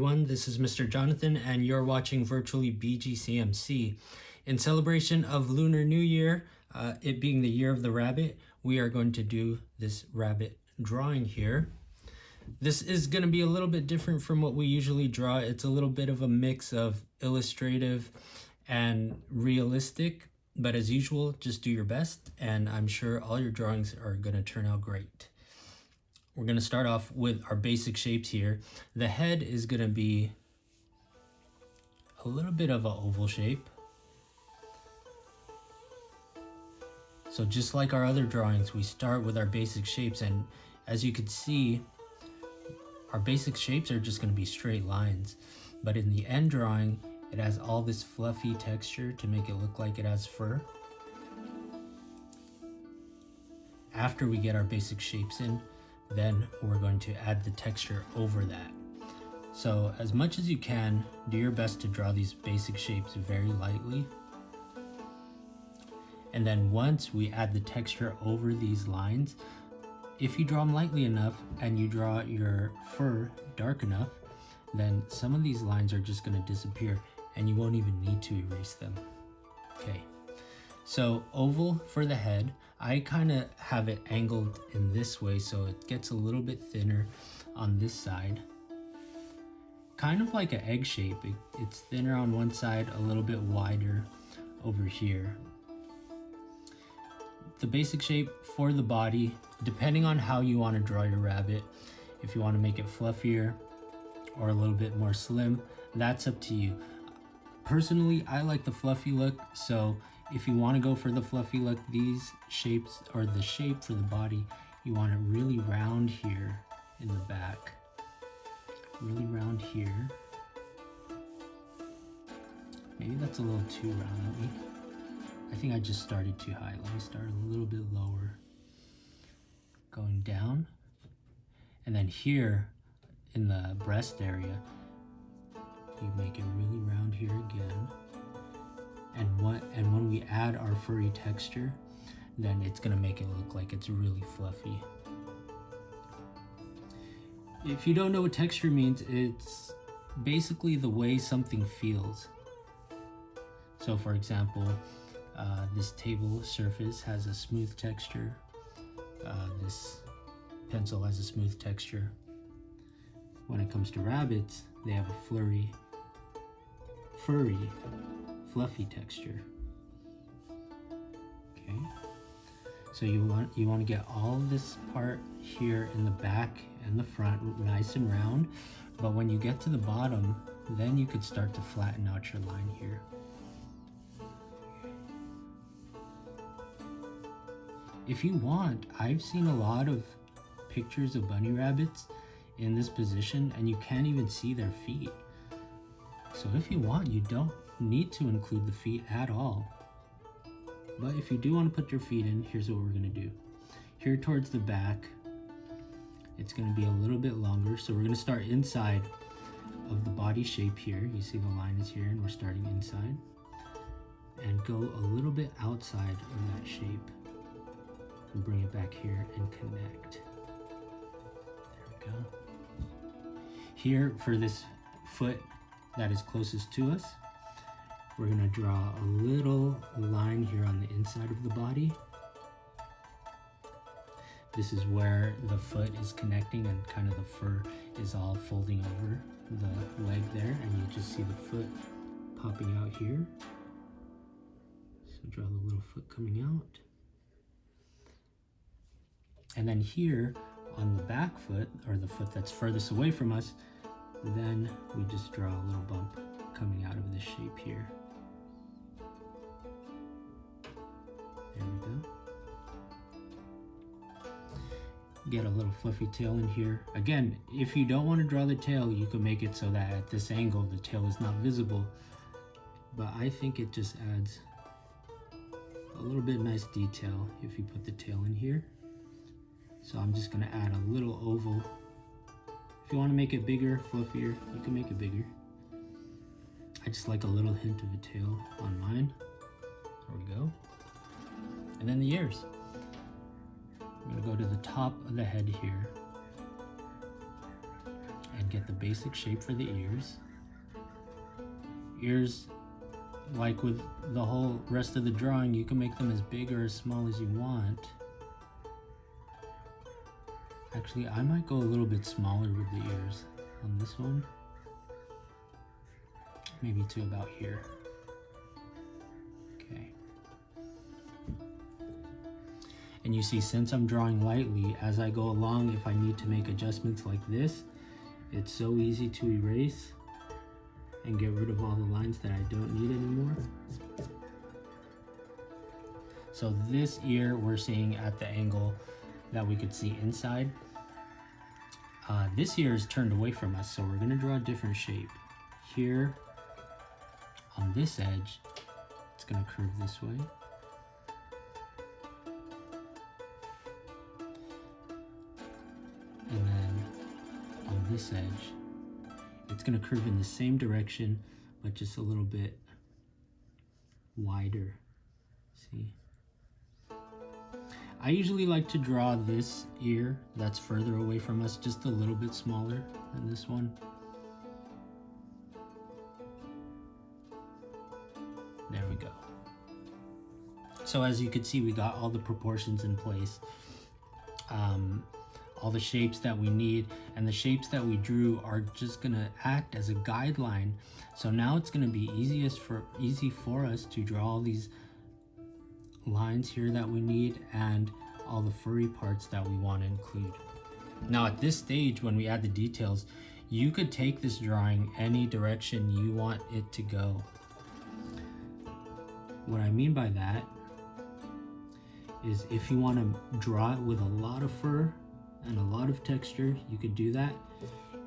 everyone, this is Mr. Jonathan and you're watching virtually BGCMC. In celebration of Lunar New Year, it being the year of the rabbit, we are going to do this rabbit drawing here. This is going to be a little bit different from what we usually draw. It's a little bit of a mix of illustrative and realistic, but as usual, just do your best and I'm sure all your drawings are going to turn out great. We're going to start off with our basic shapes here. The head is going to be a little bit of an oval shape. So just like our other drawings, we start with our basic shapes, and as you can see, our basic shapes are just going to be straight lines. But in the end drawing, it has all this fluffy texture to make it look like it has fur. After we get our basic shapes in, then we're going to add the texture over that. So as much as you can, do your best to draw these basic shapes very lightly. And then once we add the texture over these lines, if you draw them lightly enough and you draw your fur dark enough, then some of these lines are just going to disappear and you won't even need to erase them. Okay. So oval for the head, I kind of have it angled in this way so it gets a little bit thinner on this side. Kind of like an egg shape. It's thinner on one side, a little bit wider over here. The basic shape for the body, depending on how you want to draw your rabbit, if you want to make it fluffier or a little bit more slim, that's up to you. Personally, I like the fluffy look, so if you want to go for the fluffy look, these shapes, or the shape for the body, you want it really round here in the back. Really round here. Maybe that's a little too round. I think I just started too high. Let me start a little bit lower. Going down. And then here in the breast area, you make it really round here again. And when we add our furry texture, then it's gonna make it look like it's really fluffy. If you don't know what texture means, it's basically the way something feels. So for example, this table surface has a smooth texture. This pencil has a smooth texture. When it comes to rabbits, they have a furry, fluffy texture. Okay, so you want to get all this part here in the back and the front nice and round, but when you get to the bottom, then you could start to flatten out your line here. If you want, I've seen a lot of pictures of bunny rabbits in this position and you can't even see their feet. So if you want, you don't need to include the feet at all. But if you do want to put your feet in, here's what we're going to do. Here towards the back, it's going to be a little bit longer. So we're going to start inside of the body shape here. You see the line is here and we're starting inside. And go a little bit outside of that shape. And bring it back here and connect. There we go. Here for this foot that is closest to us, we're going to draw a little line here on the inside of the body. This is where the foot is connecting and kind of the fur is all folding over the leg there, and you just see the foot popping out here. So draw the little foot coming out. And then here on the back foot, or the foot that's furthest away from us, then we just draw a little bump coming out of this shape here. There we go. Get a little fluffy tail in here. Again, if you don't want to draw the tail, you can make it so that at this angle the tail is not visible. But I think it just adds a little bit nice detail if you put the tail in here. So I'm just going to add a little oval. If you want to make it bigger, fluffier, you can make it bigger. I just like a little hint of a tail on mine. There we go. And then the ears. I'm going to go to the top of the head here. and get the basic shape for the ears. Ears, like with the whole rest of the drawing, you can make them as big or as small as you want. Actually, I might go a little bit smaller with the ears on this one. Maybe to about here. Okay. And you see, since I'm drawing lightly, as I go along, if I need to make adjustments like this, it's so easy to erase and get rid of all the lines that I don't need anymore. So this ear we're seeing at the angle that we could see inside. This ear is turned away from us, so we're going to draw a different shape. Here on this edge, it's going to curve this way. And then on this edge, it's going to curve in the same direction, but just a little bit wider. See? I usually like to draw this ear that's further away from us just a little bit smaller than this one. There we go. So as you can see, we got all the proportions in place, all the shapes that we need, and the shapes that we drew are just gonna act as a guideline. So now it's gonna be easy for us to draw all these lines here that we need and all the furry parts that we want to include. Now at this stage, when we add the details, you could take this drawing any direction you want it to go. What I mean by that is if you want to draw it with a lot of fur and a lot of texture, you could do that.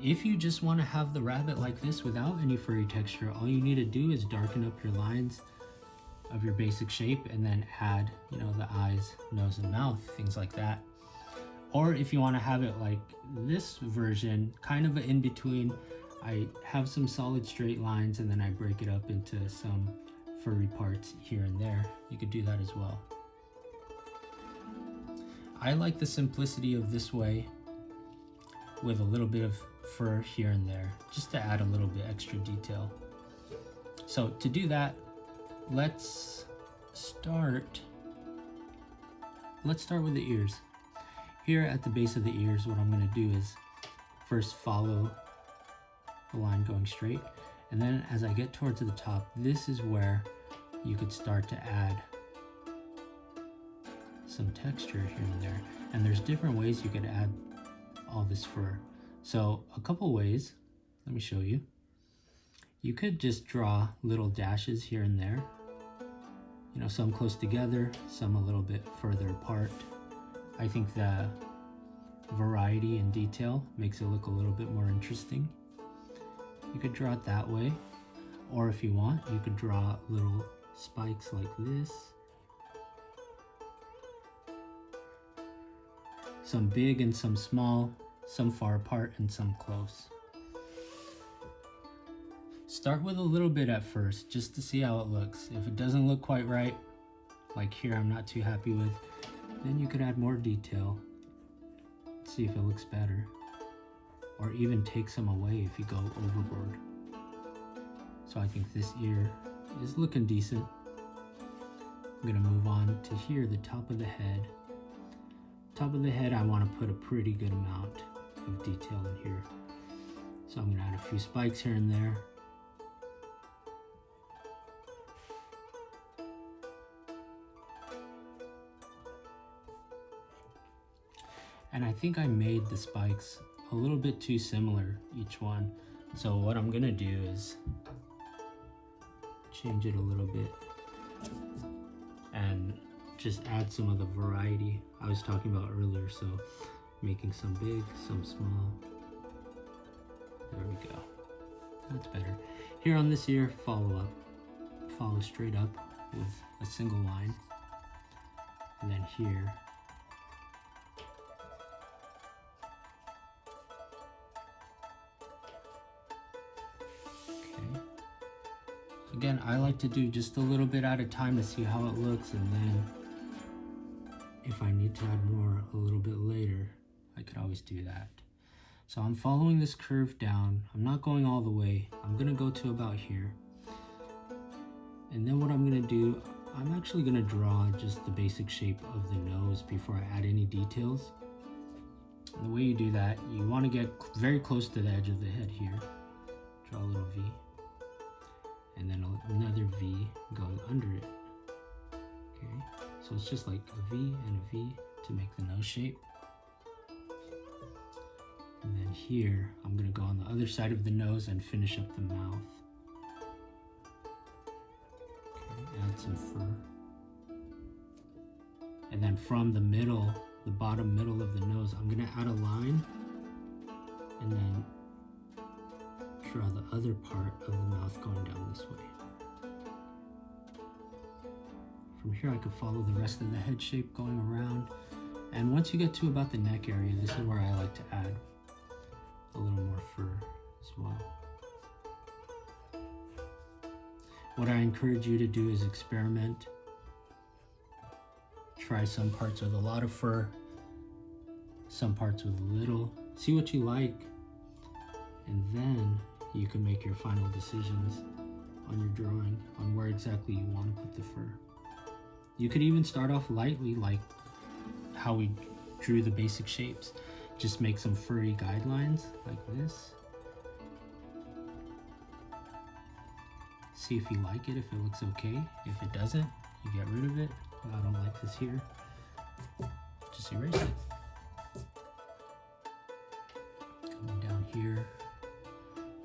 If you just want to have the rabbit like this without any furry texture, all you need to do is darken up your lines of your basic shape and then add, you know, the eyes, nose, and mouth, things like that. Or if you want to have it like this version, kind of in between, I have some solid straight lines and then I break it up into some furry parts here and there. You could do that as well. I like the simplicity of this way with a little bit of fur here and there, just to add a little bit extra detail. So to do that, let's start with the ears. Here at the base of the ears, what I'm going to do is first follow the line going straight, and then as I get towards the top, this is where you could start to add some texture here and there. And there's different ways you could add all this fur. So a couple ways, let me show you. You could just draw little dashes here and there, you know, some close together, some a little bit further apart. I think the variety and detail makes it look a little bit more interesting. You could draw it that way, or if you want, you could draw little spikes like this. Some big and some small, some far apart and some close. Start with a little bit at first, just to see how it looks. If it doesn't look quite right, like here I'm not too happy with, then you could add more detail. See if it looks better. Or even take some away if you go overboard. So I think this ear is looking decent. I'm gonna move on to here, the top of the head. Top of the head, I want to put a pretty good amount of detail in here. So I'm gonna add a few spikes here and there. And I think I made the spikes a little bit too similar, each one. So what I'm gonna do is change it a little bit and just add some of the variety I was talking about earlier. So making some big, some small. There we go. That's better. Here on this ear, follow straight up with a single line. And then here, again, I like to do just a little bit at a time to see how it looks, and then if I need to add more a little bit later, I could always do that. So I'm following this curve down. I'm not going all the way. I'm gonna go to about here. And then what I'm gonna do, I'm actually gonna draw just the basic shape of the nose before I add any details. And the way you do that, you wanna get very close to the edge of the head here. Draw a little V. And then another V going under it. Okay, so it's just like a V and a V to make the nose shape. And then here, I'm gonna go on the other side of the nose and finish up the mouth. Okay, add some fur. And then from the middle, the bottom middle of the nose, I'm gonna add a line and then draw the other part of the mouth going down this way. From here, I could follow the rest of the head shape going around. And once you get to about the neck area, this is where I like to add a little more fur as well. What I encourage you to do is experiment. Try some parts with a lot of fur, some parts with little. See what you like, and then you can make your final decisions on your drawing on where exactly you want to put the fur. You could even start off lightly, like how we drew the basic shapes. Just make some furry guidelines like this. See if you like it, if it looks okay. If it doesn't, you get rid of it. I don't like this here. Just erase it. Coming down here,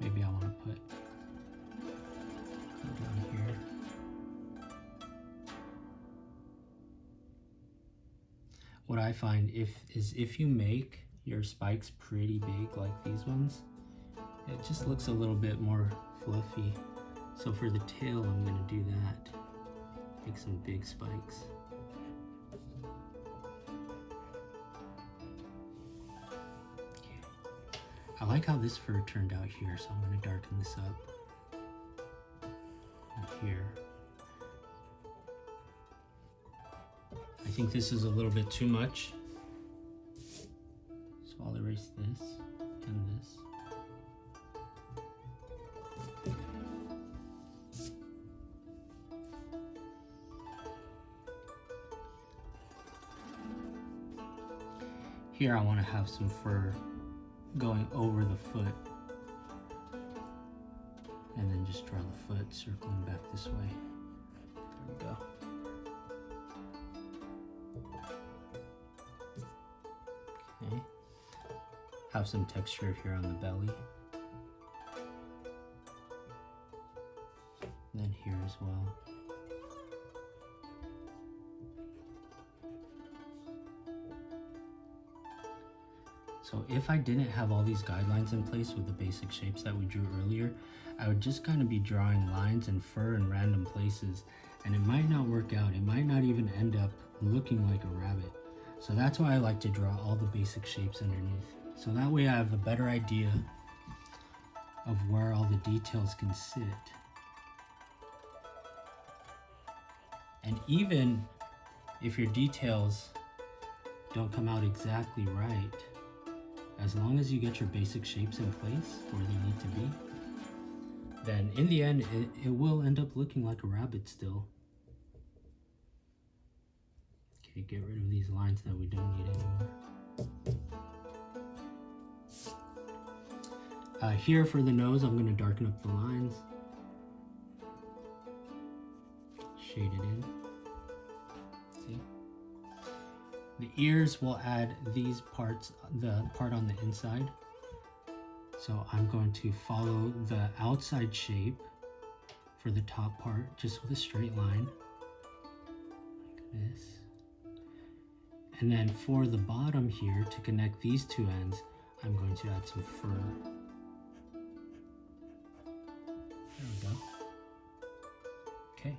maybe I want to put down here. What I find is if you make your spikes pretty big like these ones, it just looks a little bit more fluffy. So for the tail, I'm gonna do that. Make some big spikes. Okay. I like how this fur turned out here, so I'm gonna darken this up. And here. I think this is a little bit too much. So I'll erase this and this. Here I want to have some fur going over the foot. And then just draw the foot circling back this way. There we go. Okay. Have some texture here on the belly. And then here as well. So if I didn't have all these guidelines in place with the basic shapes that we drew earlier, I would just kind of be drawing lines and fur in random places, and it might not work out. It might not even end up looking like a rabbit. So that's why I like to draw all the basic shapes underneath. So that way I have a better idea of where all the details can sit. And even if your details don't come out exactly right, as long as you get your basic shapes in place where they need to be, then in the end, it will end up looking like a rabbit still. Okay, get rid of these lines that we don't need anymore. Here for the nose, I'm going to darken up the lines. Shade it in. See? The ears will add these parts, the part on the inside. So I'm going to follow the outside shape for the top part, just with a straight line, like this. And then for the bottom here, to connect these two ends, I'm going to add some fur. There we go. Okay.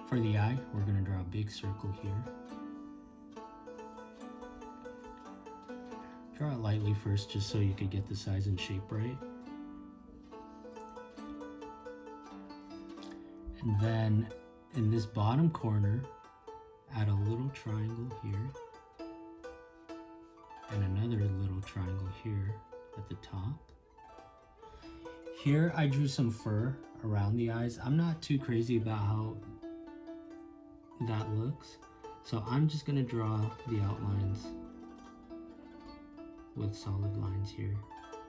For the eye, we're going to draw a big circle here. Draw it lightly first, just so you could get the size and shape right. And then in this bottom corner, add a little triangle here. and another little triangle here at the top. Here I drew some fur around the eyes. I'm not too crazy about how that looks, so I'm just gonna draw the outlines with solid lines here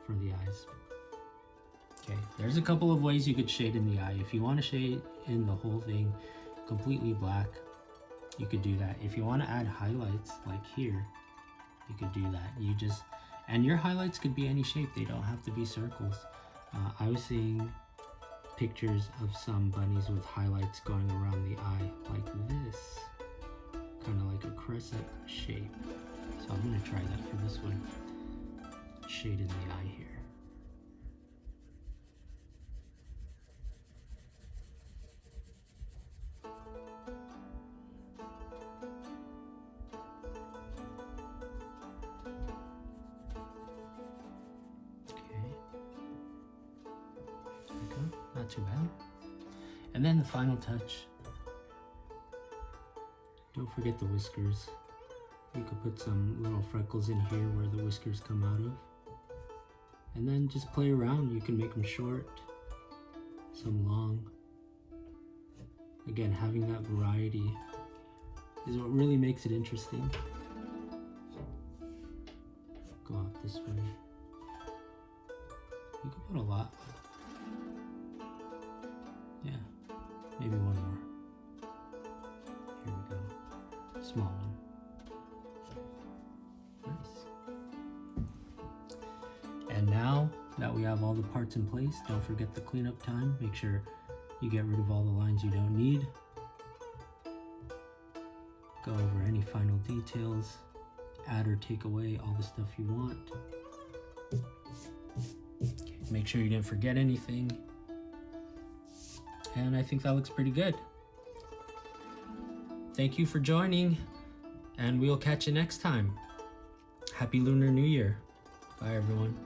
for the eyes. Okay, there's a couple of ways you could shade in the eye. If you want to shade in the whole thing completely black, you could do that. If you want to add highlights like here, you could do that. And your highlights could be any shape. They don't have to be circles. I was seeing pictures of some bunnies with highlights going around the eye like this, kind of like a crescent shape. So I'm going to try that for this one. Shade in the eye here. Not too bad. And then the final touch. Don't forget the whiskers. You could put some little freckles in here where the whiskers come out of. And then just play around. You can make them short, some long. Again, having that variety is what really makes it interesting. Go out this way. You can put a lot. Yeah, maybe one more. Here we go. Small one. Nice. And now that we have all the parts in place, don't forget the cleanup time. Make sure you get rid of all the lines you don't need. Go over any final details. Add or take away all the stuff you want. Okay, make sure you didn't forget anything. And I think that looks pretty good. Thank you for joining, and we'll catch you next time. Happy Lunar New Year. Bye, everyone.